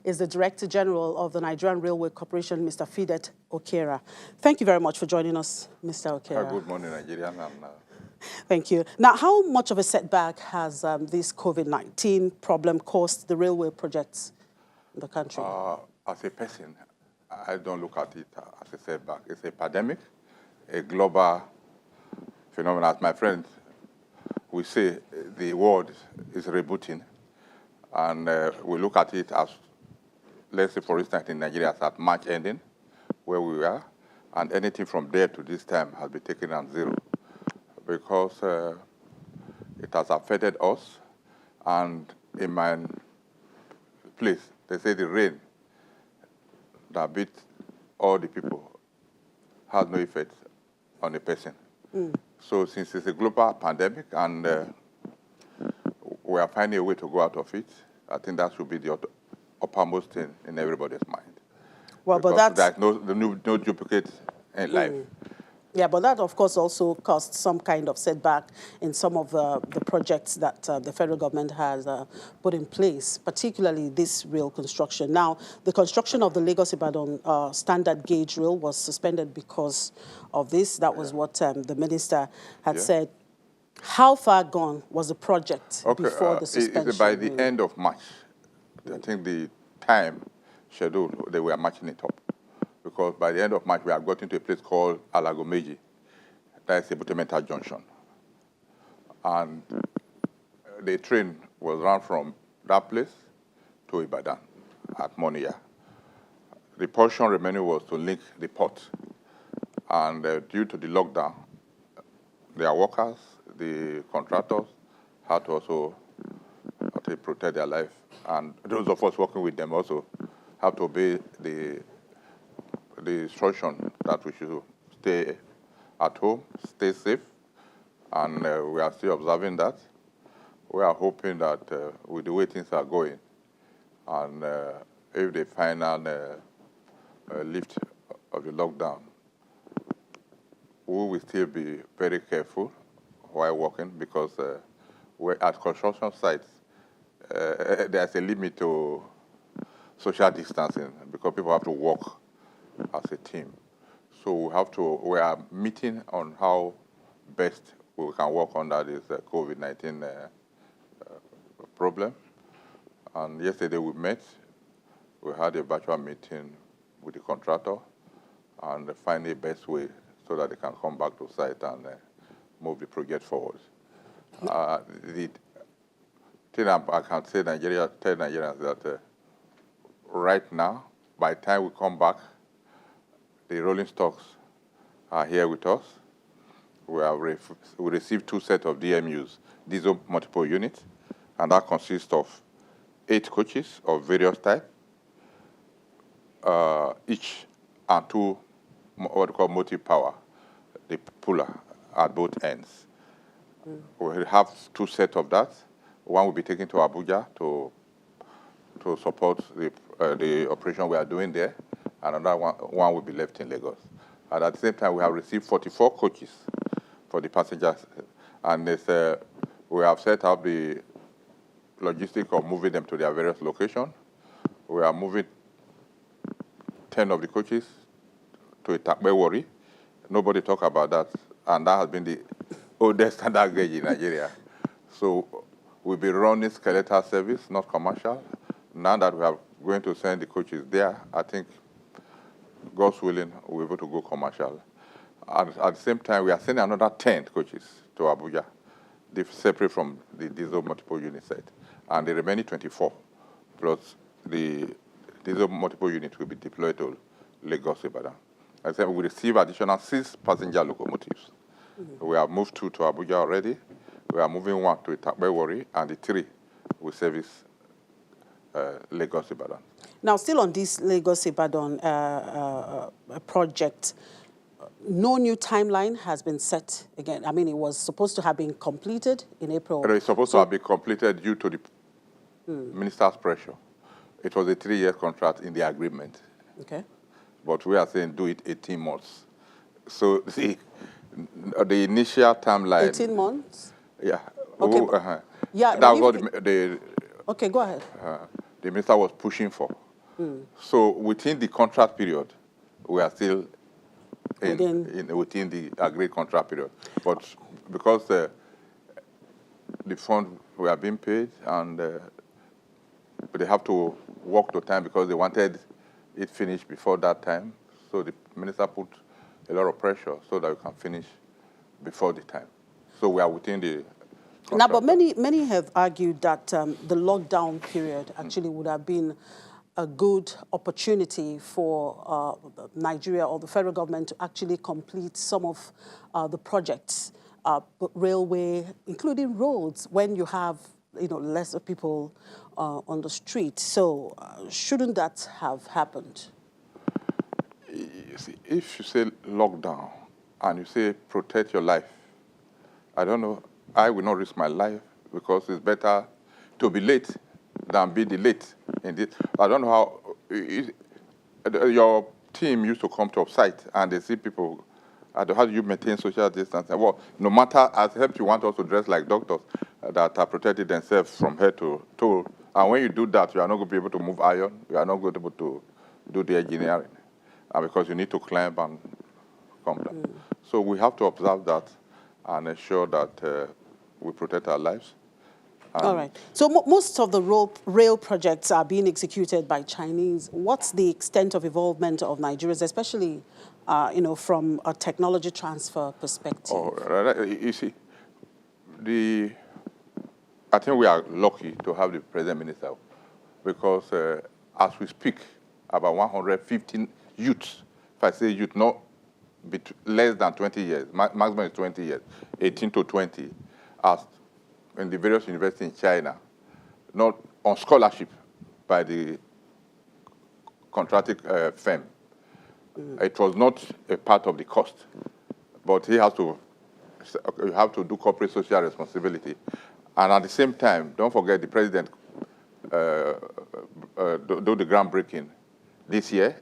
is the Director General of the Nigerian Railway Corporation, Mr. Fidet Okera. Thank you very much for joining us, Mr. Okera. Good morning, Nigerian. Thank you. Now, how much of a setback has this COVID-19 problem caused the railway projects in the country? As a person, I don't look at it as a setback. It's a pandemic, a global phenomenon. As my friend we say, the world is rebooting, and we look at it as, let's say, for instance, in Nigeria, as at March ending, where we are, and anything from there to this time has been taken at zero, because it has affected us. And in my place, they say the rain that beat all the people has no effect on the person. So since it's a global pandemic and we are finding a way to go out of it, I think that should be the uppermost thing in everybody's mind. Well, because but that's... there's no duplicate in life. Yeah, but that, of course, also caused some kind of setback in some of the projects that the federal government has put in place, particularly this rail construction. Now, the construction of the Lagos-Ibadan standard gauge rail was suspended because of this. That was what the minister had said. How far gone was the project before the suspension? By the end of March. I think the time schedule, they were matching it up. Because by the end of March, we have gotten to a place called Alagomeji. That is a Butemeta junction. And the train was run from that place to Ibadan at Monia. The portion remaining was to link the port. And due to the lockdown, their workers, the contractors, had to also protect their life. And those of us working with them also have to obey the instruction that we should stay at home, stay safe, and we are still observing that. We are hoping that with the way things are going, and if the final lift of the lockdown, we will still be very careful while working, because we're at construction sites, there's a limit to social distancing because people have to work as a team. So we are meeting on how best we can work under this COVID-19 problem. And yesterday we met, we had a virtual meeting with the contractor and find the best way so that they can come back to site and move the project forward. The thing I can say, tell Nigerians that right now, by the time we come back, the rolling stocks are here with us. We received 2 sets of DMUs, diesel multiple units, and that consists of 8 coaches of various types, each and 2 what we call motive power, the puller at both ends. We have 2 sets of that. One will be taken to Abuja to support the operation we are doing there, and another one will be left in Lagos. And at the same time, we have received 44 coaches for the passengers, and we have set up the logistics of moving them to their various locations. We are moving 10 of the coaches to Itakpe. Nobody talk about that, and that has been the oldest standard gauge in Nigeria. So we'll be running skeletal service, not commercial. Now that we are going to send the coaches there, I think, God's willing, we're able to go commercial. And at the same time, we are sending another 10 coaches to Abuja, separate from the diesel multiple unit set. And the remaining 24, plus the diesel multiple unit, will be deployed to Lagos, Ibadan. I said we receive additional 6 passenger locomotives. We have moved 2 to Abuja already. We are moving 1 to Itakpe, and the 3 will service Lagos, Ibadan. Now, still on this Lagos-Ibadan project, no new timeline has been set again. I mean, it was supposed to have been completed in April. It's supposed to have been completed due to the minister's pressure. It was a 3-year contract in the agreement. Okay. But we are saying do it 18 months. So the initial timeline... 18 months? Yeah. Okay. Yeah. That was what the okay, go ahead. The minister was pushing for. So within the contract period, we are still within the agreed contract period. But because the fund were being paid and they have to work to time because they wanted it finished before that time, so the minister put a lot of pressure so that we can finish before the time. So we are within the contract. Now, but many have argued that the lockdown period actually would have been a good opportunity for Nigeria or the federal government to actually complete some of the projects, railway, including roads, when you have lesser people on the street. So shouldn't that have happened? You see, if you say lockdown and you say protect your life, I don't know, I will not risk my life because it's better to be late than be delayed. Indeed, I don't know how your team used to come to a site and they see people. How do you maintain social distance? Well, no matter as help you want us to dress like doctors that are protected themselves from head to toe. And when you do that, you are not going to be able to move iron. You are not going to be able to do the engineering because you need to climb and come down. So we have to observe that and ensure that we protect our lives. All right. So most of the rail projects are being executed by Chinese. What's the extent of involvement of Nigerians, especially, from a technology transfer perspective? Oh, you see, I think we are lucky to have the present minister because as we speak, about 115 youths, if I say youth, not less than 20 years, maximum is 20 years, 18 to 20, are in the various universities in China, not on scholarship by the contracting firm. It was not a part of the cost, but you have to do corporate social responsibility. And at the same time, don't forget the president do the groundbreaking this year,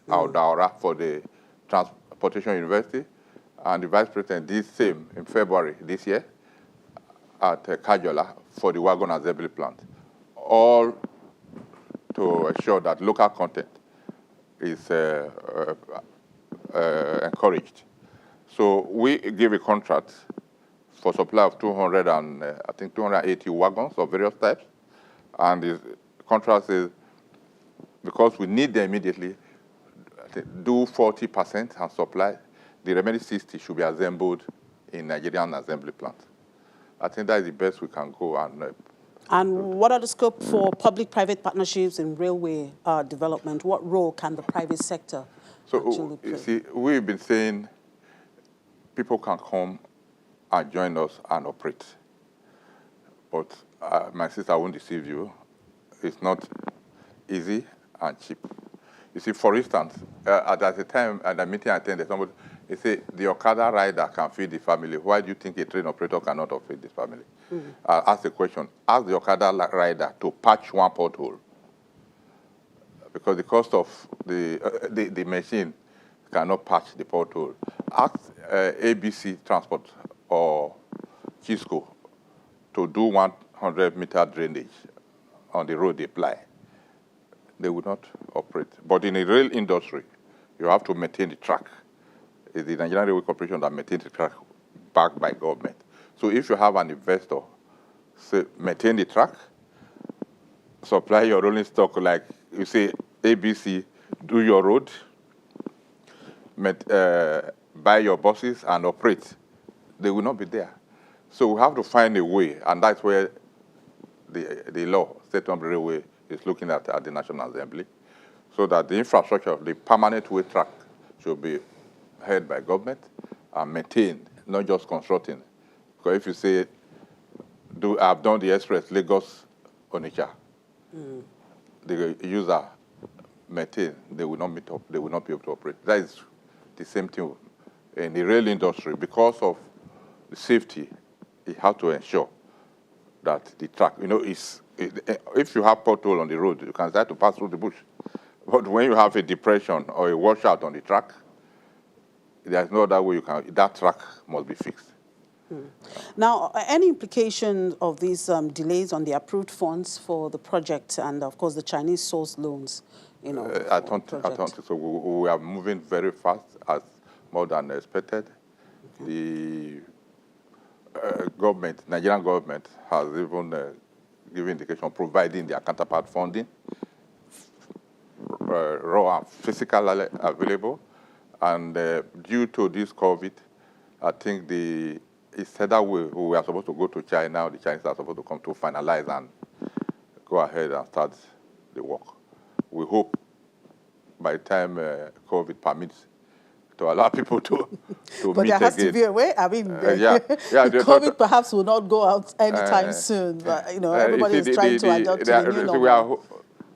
Daura, for the Transportation University, and the vice president did the same in February this year at Kajola for the wagon assembly plant, all to ensure that local content is encouraged. So we give a contract for supply of 280 wagons of various types, and the contract says because we need them immediately, do 40% and supply. The remaining 60 should be assembled in Nigerian assembly plant. I think that is the best we can go. And what are the scope for public-private partnerships in railway development? What role can the private sector actually play? You see, we've been saying people can come and join us and operate. But my sister, I won't deceive you. It's not easy and cheap. You see, for instance, at the time at the meeting I attended, somebody they say the Okada rider can feed the family. Why do you think a train operator cannot feed this family? Ask the question. Ask the Okada rider to patch one pothole because the cost of the machine cannot patch the pothole. Ask ABC Transport or Chisco to do 100-meter drainage on the road they ply. They would not operate. But in the rail industry, you have to maintain the track. It's the Nigerian Railway Corporation that maintains the track backed by government. So if you have an investor, say, maintain the track, supply your rolling stock, like you say, ABC, do your road, buy your buses and operate, they will not be there. So we have to find a way, and that's where the law, State-owned railway, is looking at the National Assembly, so that the infrastructure, the permanent way track, should be held by government and maintained, not just constructing. Because if you say, I've done the express Lagos-Onitsha, the user maintain, they will not meet up, they will not be able to operate. That is the same thing in the rail industry. Because of the safety, you have to ensure that the track, if you have pothole on the road, you can start to pass through the bush. But when you have a depression or a washout on the track, there's no other way you can, that track must be fixed. Now, any implication of these delays on the approved funds for the project and, of course, the Chinese source loans, you know, I don't think so. We are moving very fast, as more than expected. Okay. The Nigerian government, has even given indication providing their counterpart funding, raw and physical available. And due to this COVID, I think it's either we are supposed to go to China, the Chinese are supposed to come to finalize and go ahead and start the work. We hope by the time COVID permits to allow people to but meet there has again. to be a way. I mean, COVID perhaps will not go out anytime soon, but you know, everybody is trying to adapt to the new normal.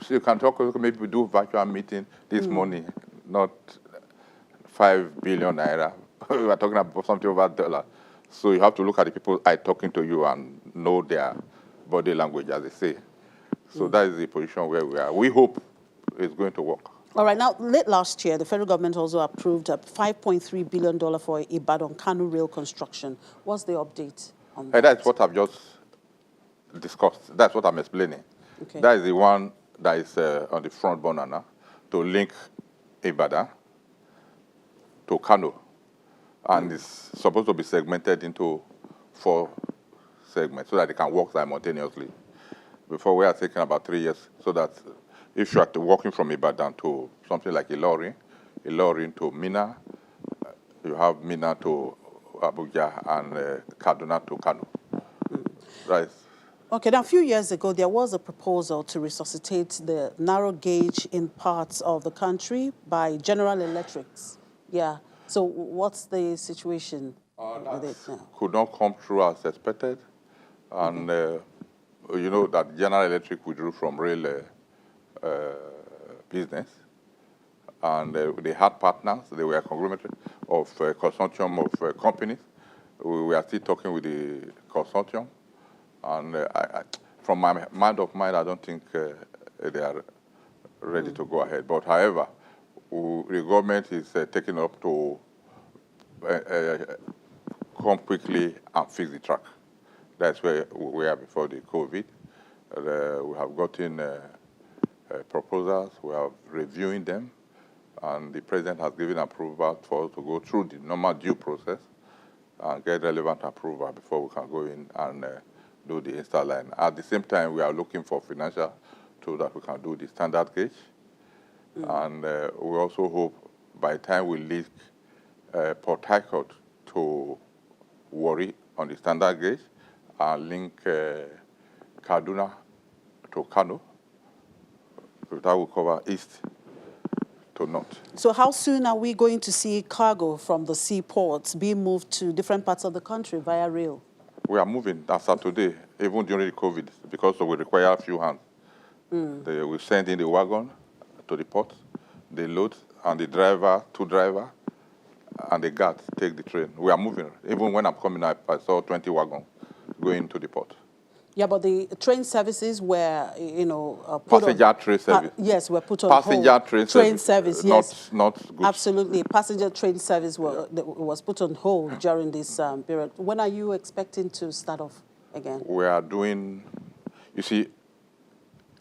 So you can talk, maybe we do virtual meeting this morning, not 5 billion naira. We are talking about something over $1. So you have to look at the people talking to you and know their body language, as they say. So that is the position where we are. We hope it's going to work. All right. Now, late last year, the federal government also approved a $5.3 billion for Ibadan-Kano rail construction. What's the update on that? That's what I've just discussed. That's what I'm explaining. Okay. That is the one that is on the front burner now, to link Ibadan to Kano. And it's supposed to be segmented into 4 segments so that they can work simultaneously. Before, we are taking about 3 years, so that if you are walking from Ibadan to something like Ilorin to Minna, you have Minna to Abuja, and Kaduna to Kano. Right. Okay, now a few years ago, there was a proposal to resuscitate the narrow gauge in parts of the country by General Electrics. Yeah. So what's the situation with it now? Could not come through as expected. And you know that General Electric withdrew from rail business. And they had partners. They were a conglomerate of a consortium of companies. We are still talking with the consortium. And from my mind, I don't think they are ready to go ahead. But however, the government is taking up to come quickly and fix the track. That's where we were before the COVID. We have gotten proposals. We are reviewing them. And the president has given approval for us to go through the normal due process and get relevant approval before we can go in and do the install line. At the same time, we are looking for financial so that we can do the standard gauge. And we also hope by the time we link Port Harcourt to Warri on the standard gauge and link Kaduna to Kano, that will cover east to north. So how soon are we going to see cargo from the seaports being moved to different parts of the country via rail? We are moving as of today, even during the COVID, because we require a few hands. We send in the wagon to the port, they load, and the driver, 2 drivers, and the guard take the train. We are moving. Even when I'm coming up, I saw 20 wagons going to the port. Yeah, but the train services were, you know, put passenger on, train service. Yes, were put on passenger hold. train service. Yes, not goods. Absolutely. Passenger train service was put on hold during this period. When are you expecting to start off again? We are doing, you see,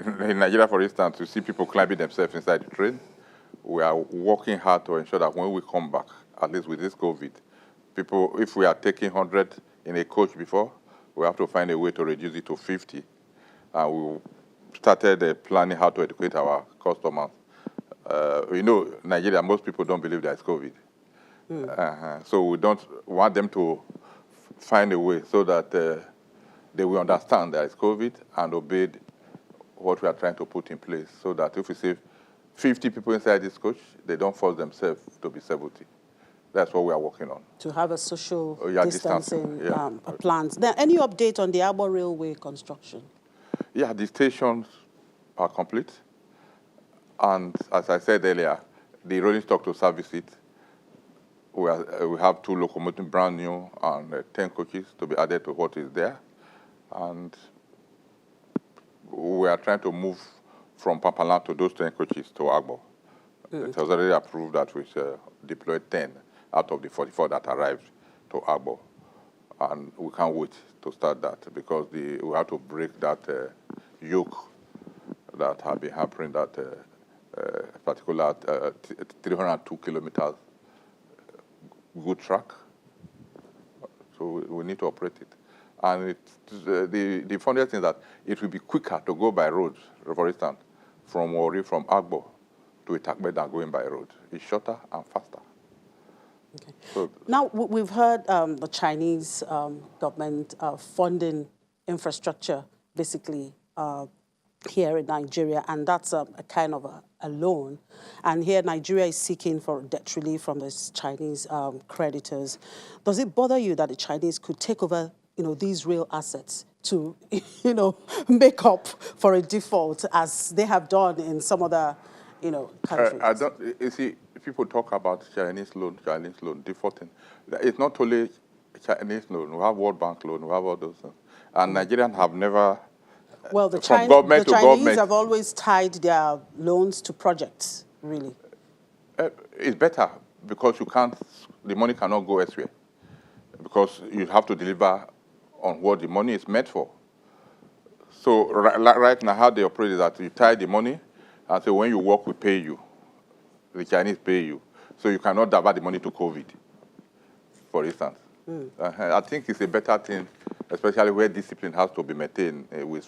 in Nigeria, for instance, you see people climbing themselves inside the train. We are working hard to ensure that when we come back, at least with this COVID, people, if we are taking 100 in a coach before, we have to find a way to reduce it to 50. We started planning how to educate our customers. You know, Nigeria, most people don't believe there's COVID. So we don't want them to find a way so that they will understand there is COVID and obey what we are trying to put in place, so that if we see 50 people inside this coach, they don't force themselves to be 70. That's what we are working on. To have a social distancing yeah. plans. Then, any update on the Alaba Railway construction? Yeah, the stations are complete. And as I said earlier, the rolling stock to service it, we have 2 locomotives, brand new, and 10 coaches to be added to what is there. And we are trying to move from Pampalan to those 10 coaches to Agbo. It was already approved that we deploy 10 out of the 44 that arrived to Agbo. and we can't wait to start that because we have to break that yoke that have been hampering that particular 302 kilometers good track. So we need to operate it. And the funniest thing is that it will be quicker to go by road, for instance, from Warri, from Agbo to Itakbe than going by road. It's shorter and faster. Okay. So, now, we've heard the Chinese government funding infrastructure, basically, here in Nigeria, and that's a kind of a loan. And here Nigeria is seeking for debt relief from the Chinese creditors. Does it bother you that the Chinese could take over, these real assets to, make up for a default as they have done in some other, countries? you see, people talk about Chinese loan, defaulting. It's not only Chinese loan. We have World Bank loan, we have all those things. And Nigerians have never... Well, the government to Chinese government, have always tied their loans to projects, really. It's better because the money cannot go elsewhere. Because you have to deliver on what the money is meant for. So right now, how they operate is that you tie the money, and so when you work, we pay you. The Chinese pay you. So you cannot divert the money to COVID, for instance. I think it's a better thing, especially where discipline has to be maintained with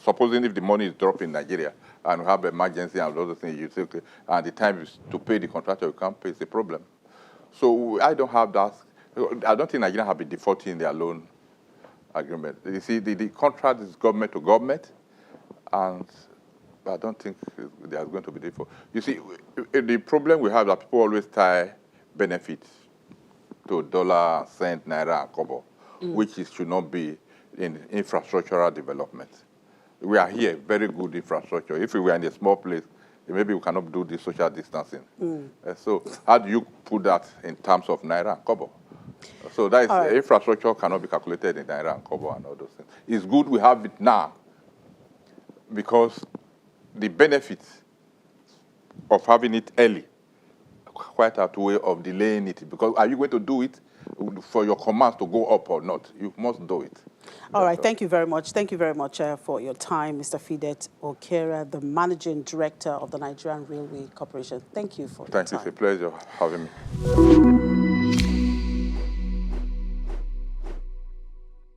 supposing if the money is dropped in Nigeria and we have emergency and other things, you say, okay, and the time is to pay the contractor, you can't pay, it's a problem. So I don't have that. I don't think Nigeria have been defaulting their loan agreement. You see, the contract is government to government, and I don't think there's going to be default. You see, the problem we have is that people always tie benefits to dollar, cent, naira, and kobo, which should not be in infrastructural development. We are here, very good infrastructure. If we were in a small place, maybe we cannot do the social distancing. So how do you put that in terms of naira and kobo? So that is, infrastructure cannot be calculated in naira and kobo and all those things. It's good we have it now because the benefits of having it early quite outweigh of delaying it. Because are you going to do it for your commands to go up or not? You must do it. All right, thank you very much. Thank you very much for your time, Mr. Fidet Okera, the Managing Director of the Nigerian Railway Corporation. Thank you for your time. Thank you. It's a pleasure having me.